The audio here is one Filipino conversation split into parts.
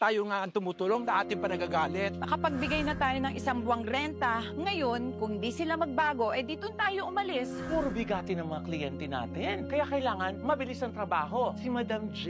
tayo nga ang tumutulong na ating panagagalit. Nakapagbigay na tayo ng isang buwang renta. Ngayon, kung di sila magbago, eh dito tayo umalis. Puro bigati ng mga kliyente natin. Kaya kailangan mabilis ang trabaho. Si Madam J,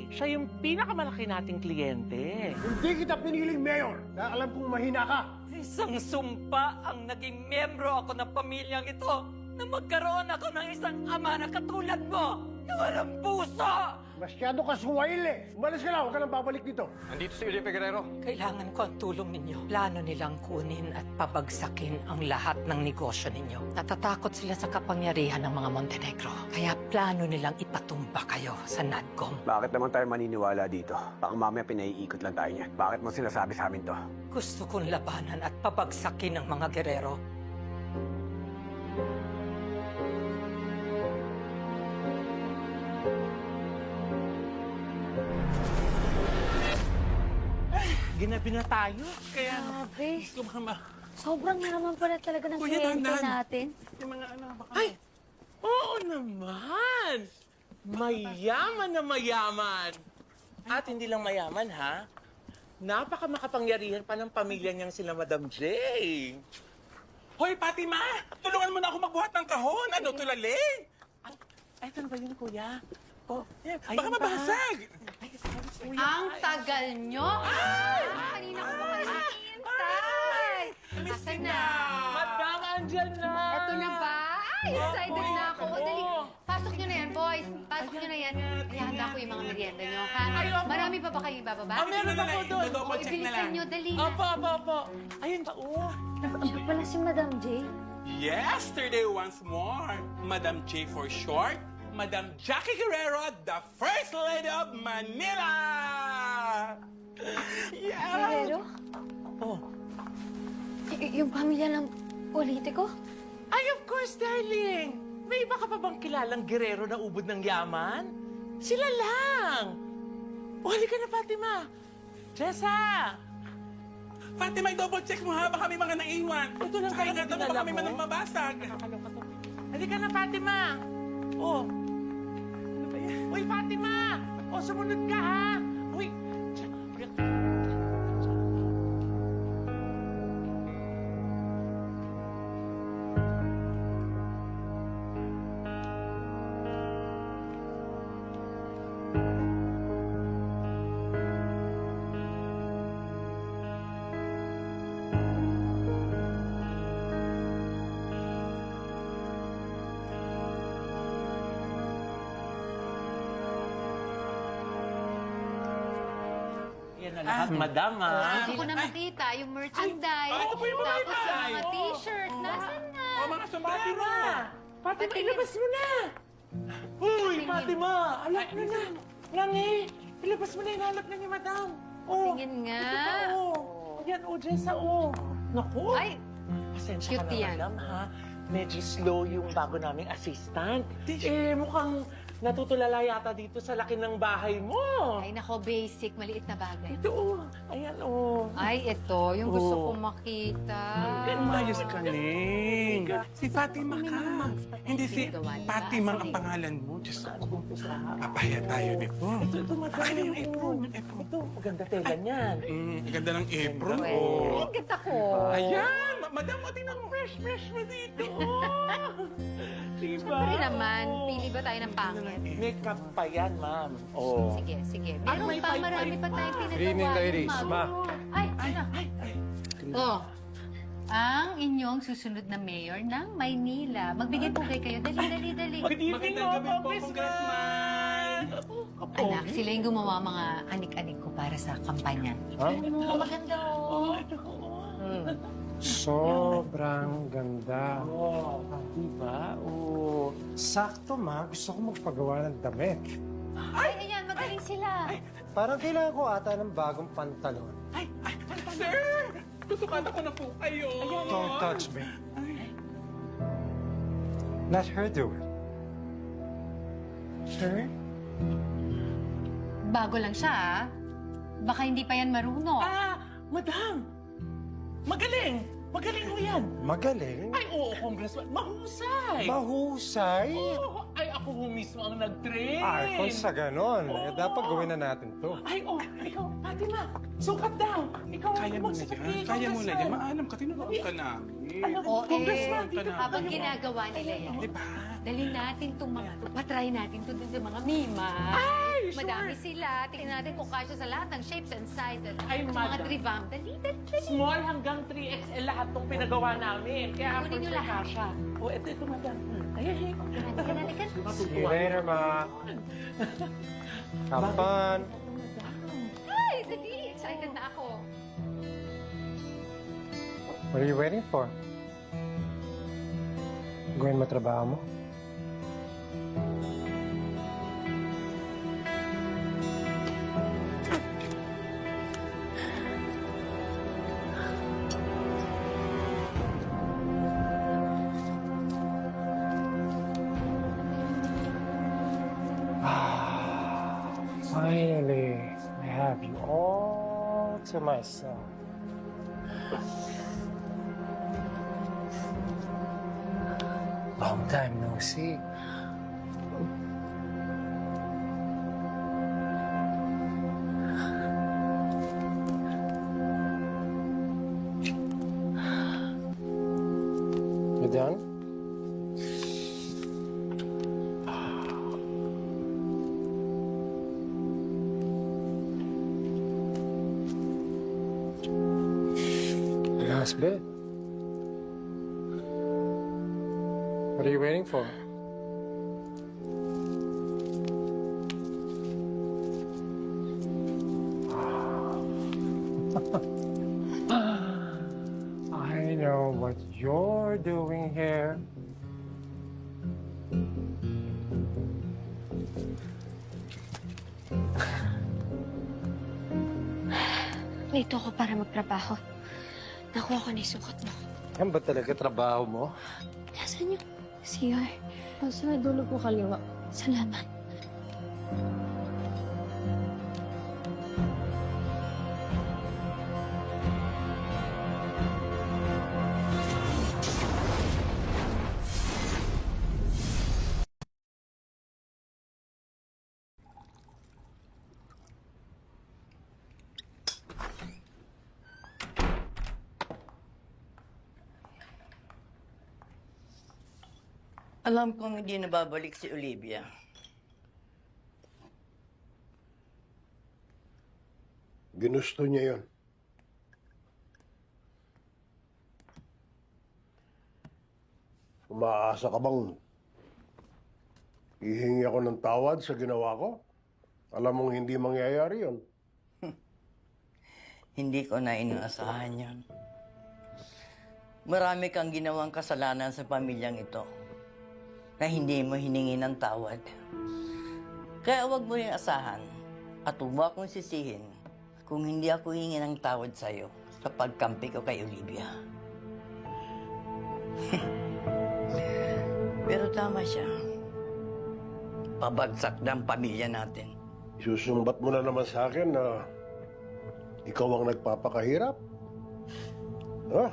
siya yung pinakamalaki nating kliyente. Hindi kita piniling mayor na alam kong mahina ka. Isang sumpa ang naging miyembro ako ng pamilyang ito na magkaroon ako ng isang ama na katulad mo na walang puso! Masyado ka suwail. Umalis ka na, huwag ka nang babalik dito. Nandito si Olive Guerrero. Kailangan ko ang tulong ninyo. Plano nilang kunin at pabagsakin ang lahat ng negosyo ninyo. Natatakot sila sa kapangyarihan ng mga Montenegro. Kaya plano nilang ipatumba kayo sa NADCOM. Bakit naman tayo maniniwala dito? Baka mamaya pinaiikot lang tayo niyan. Bakit mo sinasabi sa amin to? Gusto kong labanan at pabagsakin ang mga gerero. Ginabi na tayo. Kaya Grabe, gusto mama. sobrang yaman pala talaga ng Kuya, kliyente dandan. natin. Yung mga baka... Ay! Oo naman! Mayaman na mayaman! At hindi lang mayaman, ha? Napaka makapangyarihan pa ng pamilya niyang sila Madam J. Hoy, Fatima! Tulungan mo na ako magbuhat ng kahon. Ano, tulali? Ay, ano ba yun, kuya? Oh, Baka mabasag. Ang tagal nyo! Kanina ko pa kayo hinihintay! Asan na? Madam, andyan na! Eto na ba? Ay, excited na ako. O, dali. Pasok nyo na yan, boys. Pasok nyo na yan. Ihanda ko yung mga merienda nyo, ha? Marami pa ba kayo ibababa? Meron ako doon. Double check na lang. Ibilisan nyo, dali na. Opo. Ayun ba, oh. Siya pala si Madam J. Yesterday once more, Madam J for short, Madam Jackie Guerrero, the First Lady of Manila! Yeah! Guerrero? Oh. Yung pamilya ng politiko? Ay, of course, darling. May iba ka pa bang kilalang gerero na ubod ng yaman? Sila lang. O, halika na, Fatima. Jessa! Fatima, double check mo ha, baka may mga naiwan. Ito lang kayo Ingatan mo, dinala baka may mo. manang mabasag. Nakakaloka to. Halika na, Fatima. Oh. Ano ba yan? Uy, Fatima! O, sumunod ka, ha? Uy. Yan na lahat, madam, ha? Gusto ko na makita yung merchandise. ito po yung mga Tapos yung iba. mga t-shirt. Nasaan na? O, mga sombrero. Fatima, ilabas mo na! Uy, Fatima! Alak na na! Nani, ilabas mo na yung halap na ni madam. Oh, Tingin nga. oh. Yan, oh, Jessa, oh. Naku! Ay, Pasensya ka cute na, yan. madam, ha? Medyo slow yung bago naming assistant. Mukhang natutulala yata dito sa laki ng bahay mo. ay nako, basic. Maliit na bagay. Ito, oh. Ayan, oh. Ay, ito. Yung gusto Oh. kong makita. Umayos ka, Ning. Si Fatima ka. Hindi si Gawa nila. Fatima ang pangalan mo. Diyos ko. Papaya tayo nito. Ito, madam. Akin na yung apron. Yung apron. Ito, maganda tela niyan. Ganda ng apron. Well, Oh. ingit ako. Ayan! Madam, o tingnan mo. Fresh mo dito. Diba? Siyempre naman, pili ba tayo ng pangit? Makeup pa yan, ma'am. Oh. Sige, sige. Ay, Meron may pa, pipe, marami pipe. pa tayong pinagawa. Good evening, ladies. Ma. Ay, ano? Oh, ang inyong susunod na mayor ng Maynila. Magbigay-pugay kayo. Dali. Good evening, Magandang gabi po, Congressman! Anak, sila yung gumawa mga anik-anik ko para sa kampanya. Oh, maganda oh. Sobrang ganda. Oh, diba? Oh. Sakto, ma. Gusto ko magpagawa ng damit. Ay, ayan, magaling sila. Parang kailangan ko ata ng bagong pantalon. Sir! Tutukan ako na po kayo. Don't touch me. Let her do it. Sir? Bago lang siya, ah. Baka hindi pa yan marunong. Madam! Magaling! Magaling mo yan. Magaling? Ay, oo, Congressman. Mahusay. Mahusay? Oo, ay, ako ho mismo ang nag-train. Ay, kung sa ganon, dapat gawin na natin to. Ay, ikaw, Fatima, sukat daw. Ikaw ang Kaya mo na magsukat dyan. kay Kaya mo na Congressman. dyan. Maalam ka, tinuruan ka namin. Oo, Congressman, dito ka. habang ginagawa nila yan, Diba? dali natin itong mga, patry natin ito dun sa mga mima. Ay, Madami sila. Tingnan natin kung kasya sa lahat ng shapes and sizes. Ay, Sa mga madam. revamp. Dali. Small hanggang 3XL lahat itong pinagawa namin. Kaya Kunin niyo for lahat. Kasha. O, ito, madam. Ay. Halika. See you later, ma. Have fun. Ay, dali. Excited na ako. What are you waiting for? Gawin mo trabaho mo? Finally, I have you all to myself. Long time no see. You done? Last bit. What are you waiting for? I know what you're doing here. Dito ako para magtrabaho. Nakuha ko na yung sukat mo. Yan ba talaga trabaho mo? Nasaan yung CR? Sa may dulo po kaliwa. Salamat. Alam kong hindi na babalik si Olivia. Ginusto niya yun. Umaasa ka bang hihingi ako ng tawad sa ginawa ko? Alam mong hindi mangyayari yun. Hindi ko na inaasahan yun. Marami kang ginawang kasalanan sa pamilyang ito na hindi mo hiningi ng tawad. Kaya huwag mo rin asahan at huwag mo akong sisihin kung hindi ako hingi ng tawad sa'yo sa pagkampi ko kay Olivia. Pero tama siya. Pabagsak na ang pamilya natin. Isusumbat mo na naman sa akin na ikaw ang nagpapakahirap. Ha?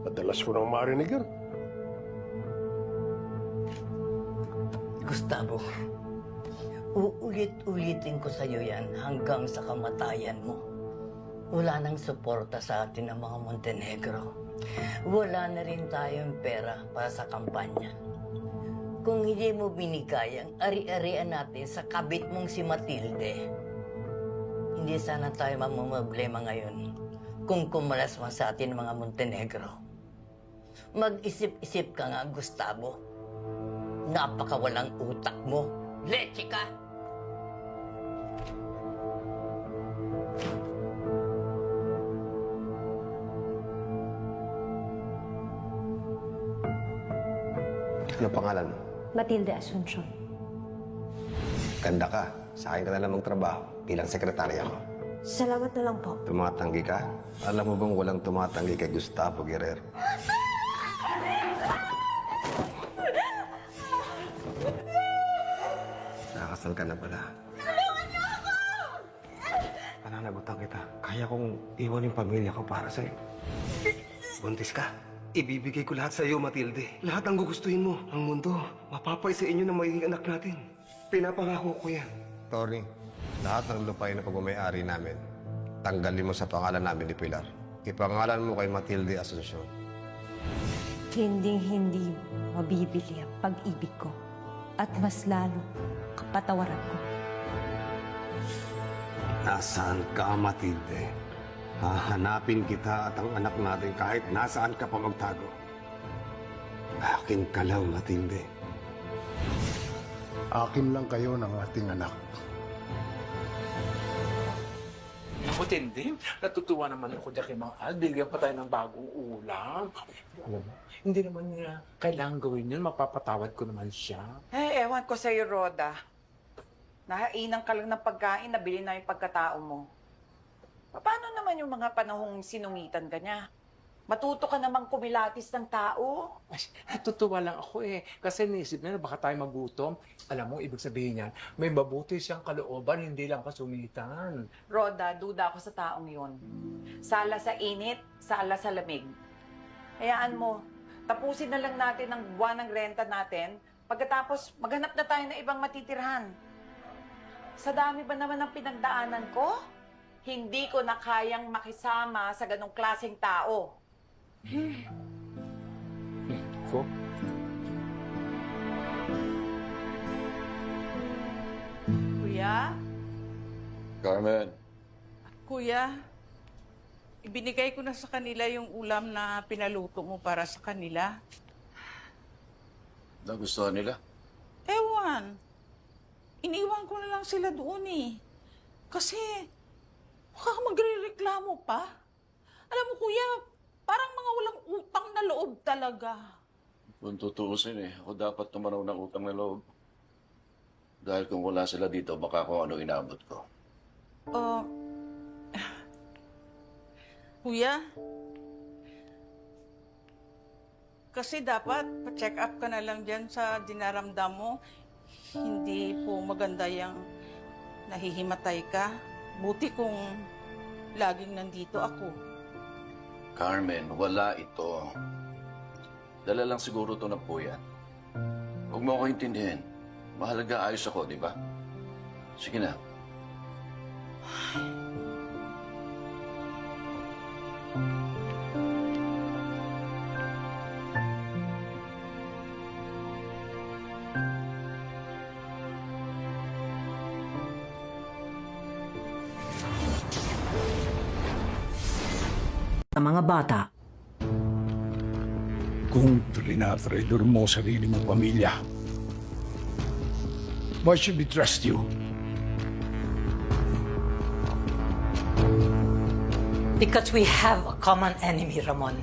Madalas ko nang marinig yun. Gustavo, uulit-ulitin ko sa'yo yan hanggang sa kamatayan mo. Wala nang suporta sa atin ng mga Montenegro. Wala na rin tayong pera para sa kampanya. Kung hindi mo binigay ang ari-arian natin sa kabit mong si Matilde, hindi sana tayo mamumblema ngayon kung kumalas man sa atin mga Montenegro. Mag-isip-isip ka nga, Gustavo. Napakawalang utak mo. Leche ka! Ano pangalan mo? Matilde Asuncion. Ganda ka. Sa akin ka na lang magtrabaho bilang sekretarya ko. Salamat na lang po. Tumatanggi ka? Alam mo bang walang tumatanggi kay Gustavo Guerrero? Nakasal ka na pala. Tulungan niyo ako! Pananagutan kita. Kaya kong iwan yung pamilya ko para sa'yo. buntis ka. Ibibigay ko lahat sa iyo, Matilde. Lahat ang gugustuhin mo. Ang mundo, mapapay sa inyo na magiging anak natin. Pinapangako ko yan. Tony, lahat ng lupain na pagmamayari namin, tanggalin mo sa pangalan namin ni Pilar. Ipangalan mo kay Matilde Asuncion. Hinding-hindi mabibili ang pag-ibig ko at mas lalo kapatawaran ko. Nasaan ka, Matilde? Hahanapin kita at ang anak natin kahit nasaan ka pa magtago. Akin ka lang, Matilde. Akin lang kayo ng ating anak. Ako, Tindi, natutuwa naman ako dyan kay Mang Al. Bigyan pa tayo ng bagong ulam. Alam mo, hindi naman niya kailangan gawin yun. Mapapatawad ko naman siya. Ewan ko sa'yo, Roda. Nahainan ka lang ng pagkain, nabili na yung pagkatao mo. Paano naman yung mga panahong sinungitan ka niya? Matuto ka namang kumilatis ng tao. Ay, natutuwa lang ako eh. Kasi naisip na baka tayo magutom. Alam mo, ibig sabihin niyan, may mabuti siyang kalooban, hindi lang kasungitan. Roda, duda ako sa taong yun. Sala sa init, sala sa lamig. Hayaan mo, tapusin na lang natin ang buwan ng renta natin. Pagkatapos, maghanap na tayo ng ibang matitirhan. Sa dami ba naman ng pinagdaanan ko? Hindi ko na kayang makisama sa ganong klaseng tao. Ko? Kuya? Carmen, Kuya? Ibinigay ko na sa kanila yung ulam na pinaluto mo para sa kanila. nagustuhan nila? Ewan. Iniwan ko na lang sila doon eh. Kasi, baka magre-reklamo pa. Alam mo, Kuya, parang mga walang utang na loob talaga. Kung tutuusin ako dapat tumanaw ng utang na loob. Dahil kung wala sila dito, baka kung ano inabot ko. Kuya, kasi dapat pa-check up ka na lang dyan sa dinaramdam mo. Hindi po maganda yung nahihimatay ka. Buti kung laging nandito ako. Carmen, wala ito. Dala lang siguro ito ng puyan. Huwag mo ako intindihin. Mahalaga ayos ako, di ba? Sige na. Sa mga bata, Kung trinatraidor mo sarili mong pamilya, why should we trust you? Because we have a common enemy, Ramon.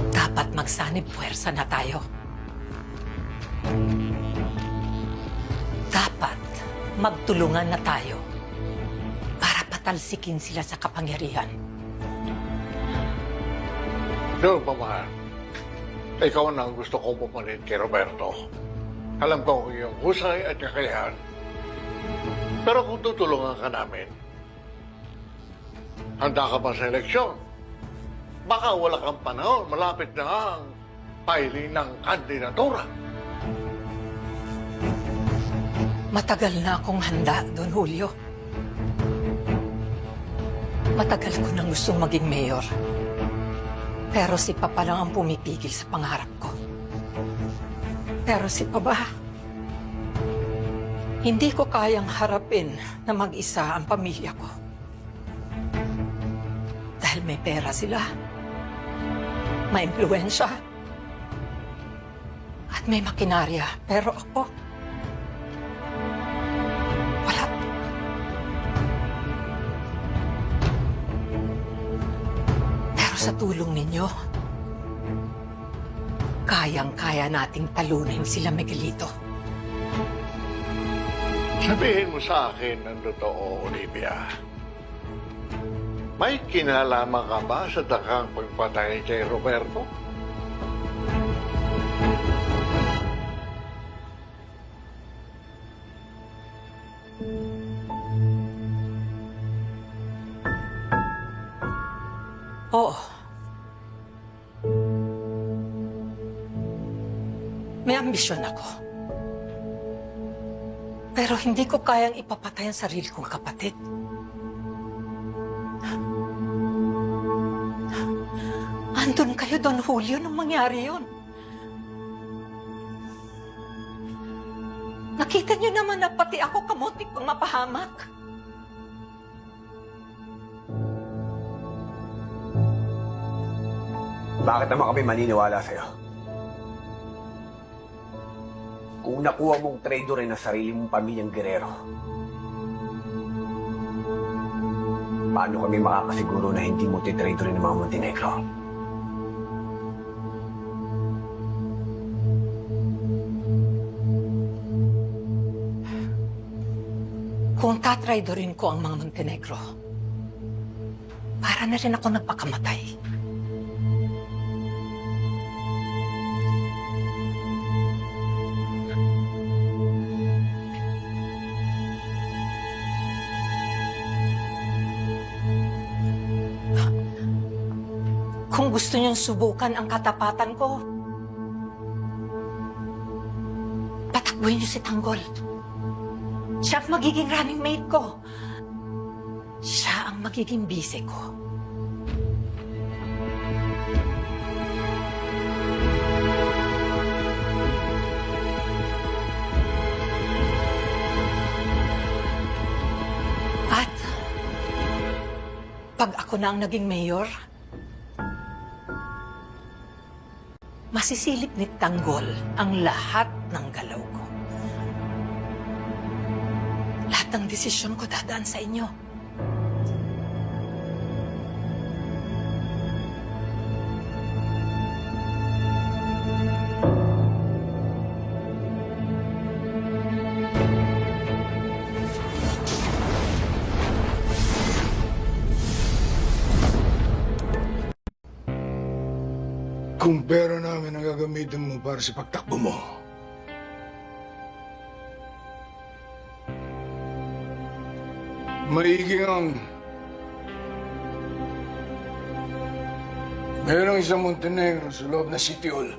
Dapat magsanib puwersa na tayo. Dapat magtulungan na tayo para patalsikin sila sa kapangyarihan. Doon, Pamahan. Ikaw na ang gusto kong pumalit kay Roberto. Alam ko yung husay at kakayahan. Pero kung tutulungan ka namin, handa ka ba sa eleksyon? Baka wala kang panahon, malapit na ang filing ng kandidatura. Matagal na akong handa, Don Julio. Matagal ko nang gustong maging mayor. Pero si Papa lang ang pumipigil sa pangarap ko. Pero si Papa, hindi ko kayang harapin na mag-isa ang pamilya ko. Dahil may pera sila, may impluwensya, at may makinarya. Pero ako, wala. Pero sa tulong ninyo, kayang-kaya nating talunin sila Miguelito. Sabihin mo sa akin ang totoo, Olivia. May kinalaman ka ba sa dakang pagpatay kay Roberto? Oo. May ambisyon ako. Pero hindi ko kayang ipapatay ang sarili kong kapatid. Andun kayo, Don Julio, nung mangyari yun. Nakita niyo naman na pati ako kamuntik pang mapahamak. Bakit naman kami maniniwala sa'yo? Kung nakuha mong traitor rin ang sarili mong pamilyang Guerrero, paano kami makakasiguro na hindi mo titraitor rin ng mga Montenegro? Kung tatraidorin ko ang mga Montenegro, para na rin ako nagpakamatay. Kung gusto niyong subukan ang katapatan ko, patakbuhin niyo si Tanggol. Siya ang magiging running mate ko. Siya ang magiging bise ko. At pag ako na ang naging mayor, masisilip ni Tanggol ang lahat ng galaw ko. Lahat ng desisyon ko dadaan sa inyo. Kung pera namin ang gagamitin mo para sa pagtakbo mo, maigi ang merong isang Montenegro sa loob na City Hall.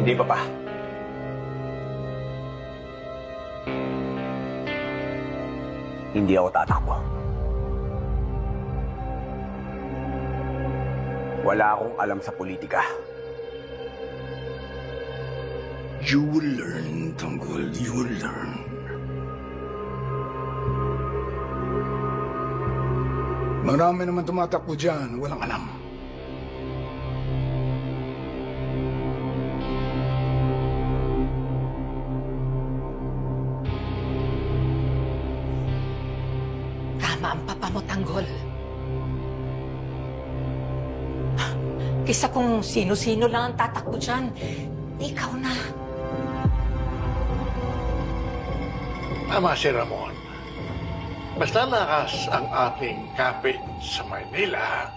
Hindi pa. Hindi ako tatakbo. Wala akong alam sa politika. You will learn, Tanggol. You will learn. Marami naman tumatakbo dyan. Walang alam. Tama ang papa mo, Tanggol. Kaysa kung sino-sino lang ang tatakbo dyan, ikaw na. Tama si Ramon. Basta lakas ang ating kapit sa Maynila,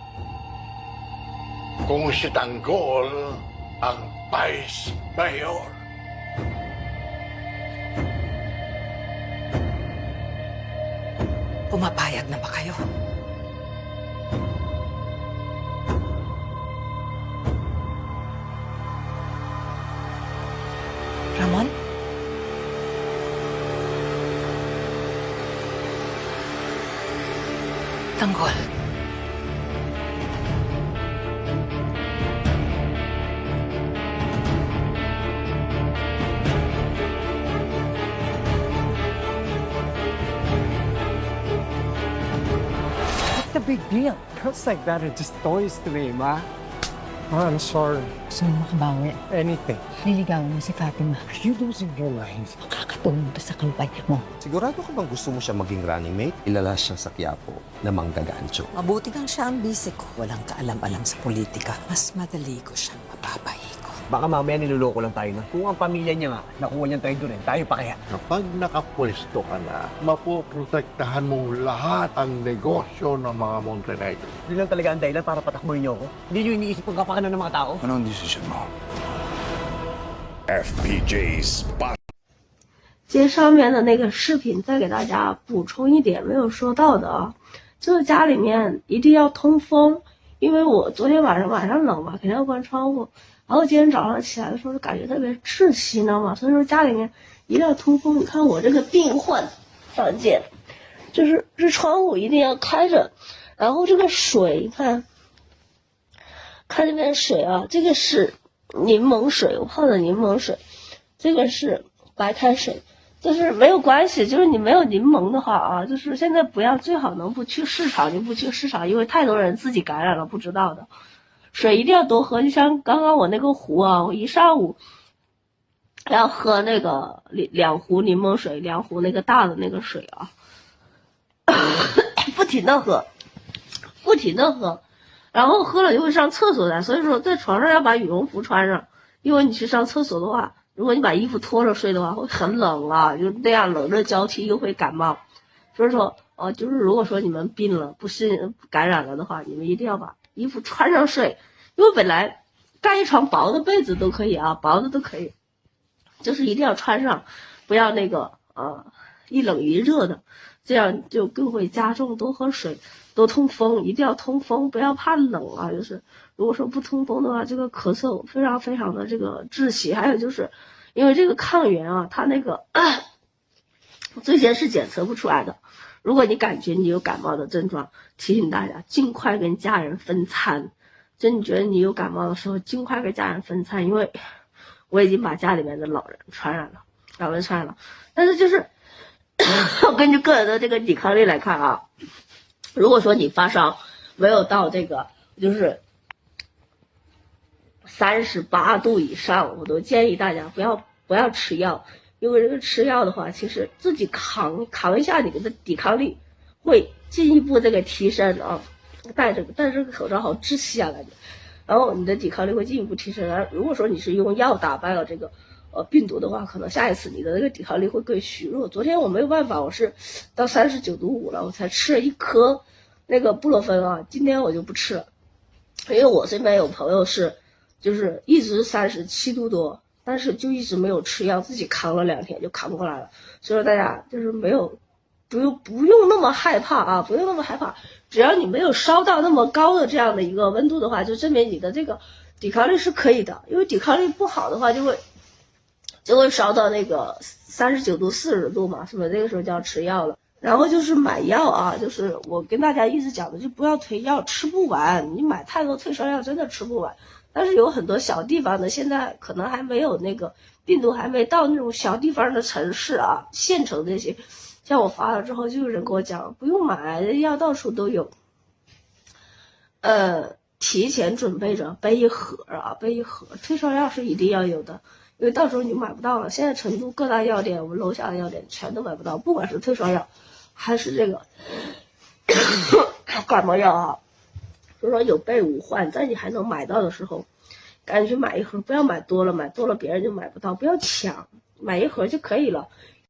kung si Tanggol ang Vice Mayor. Pumapayag na ba kayo? Ramon? Tanggol. What's the big deal? Girls like that are just toys to me, Ma. Oh, I'm sorry. Gusto mo makabawi? Anything. Niligawan mo si Fatima. Are you losing your mind? Makakatulong to sa kampanya mo. Sigurado ka bang gusto mo siya maging running mate? Ilala siya sa Quiapo na manggagancho. Mabuti kang siya ang bise ko. Walang kaalam-alam sa politika. Mas madali ko siyang mapapaikot. Baka mamaya niloloko lang tayo na. Kung ang pamilya niya nga, nakuha niyang tayo rin, tayo pa kaya? Kapag nakapwesto ka na, mapoprotektahan mo lahat ang negosyo ng mga Montenegro. Yun lang talaga ang dahilan para patakboy niyo ako. Hindi niyo iniisip ang kapakanan ng mga tao. Anong desisyon mo? FPJ Spot。接上面的那个视频，再给大家补充一点没有说到的啊，就是家里面一定要通风，因为我昨天晚上冷嘛，肯定要关窗户，然后今天早上起来的时候就感觉特别窒息，你知道吗？所以说家里面一定要通风。你看我这个病患房间，就是这窗户一定要开着，然后这个水，你看这边水啊，这个是柠檬水，我泡的柠檬水，这个是白开水。就是没有关系，就是你没有柠檬的话啊，就是现在不要，最好能不去市场就不去市场，因为太多人自己感染了不知道的。水一定要多喝，就像刚刚我那个壶啊，我一上午要喝那个2壶柠檬水，2壶那个大的那个水啊，不停的喝，然后喝了就会上厕所的，所以说在床上要把羽绒服穿上，因为你去上厕所的话。如果你把衣服脱了睡的话，会很冷啊，就那样冷热交替又会感冒。所以说，就是如果说你们病了，不是感染了的话，你们一定要把衣服穿上睡，因为本来盖一床薄的被子都可以啊，薄的都可以，就是一定要穿上，不要那个一冷一热的，这样就更会加重。多喝水，多通风，一定要通风，不要怕冷啊，就是。如果说不通风的话，这个咳嗽非常非常的这个窒息。还有就是因为这个抗原啊，它那个最先是检测不出来的。如果你感觉你有感冒的症状，提醒大家尽快跟家人分餐。就你觉得你有感冒的时候，尽快跟家人分餐，因为我已经把家里面的老人传染了。但是就是根据个人的这个抵抗力来看啊，如果说你发烧没有到这个就是38度以上，我都建议大家不要吃药，因为这个吃药的话，其实自己扛一下你的抵抗力，会进一步这个提升啊。戴这个口罩好窒息啊感觉，然后你的抵抗力会进一步提升。然后如果说你是用药打败了这个病毒的话，可能下一次你的那个抵抗力会更虚弱。昨天我没有办法，我是到39度5了，我才吃了1颗那个布洛芬啊，今天我就不吃了，因为我身边有朋友就是一直37度多，但是就一直没有吃药，自己扛了2天就扛过来了。所以说大家就是不用那么害怕啊，不用那么害怕，只要你没有烧到那么高的这样的一个温度的话，就证明你的这个抵抗力是可以的。因为抵抗力不好的话，就会烧到那个39度40度嘛，是不是？这个时候就要吃药了。然后就是买药啊，就是我跟大家一直讲的，就不要退药，吃不完，你买太多退烧药真的吃不完。但是有很多小地方的，现在可能还没有那个病毒还没到那种小地方的城市啊，县城这些，像我发了之后，就有人跟我讲不用买，药到处都有。提前准备着备一盒，退烧药是一定要有的，因为到时候你买不到了。现在成都各大药店，我们楼下的药店全都买不到，不管是退烧药还是这个感冒药啊。就说有备无患，在你还能买到的时候，赶紧去买一盒，不要买多了，买多了别人就买不到，不要抢，买一盒就可以了。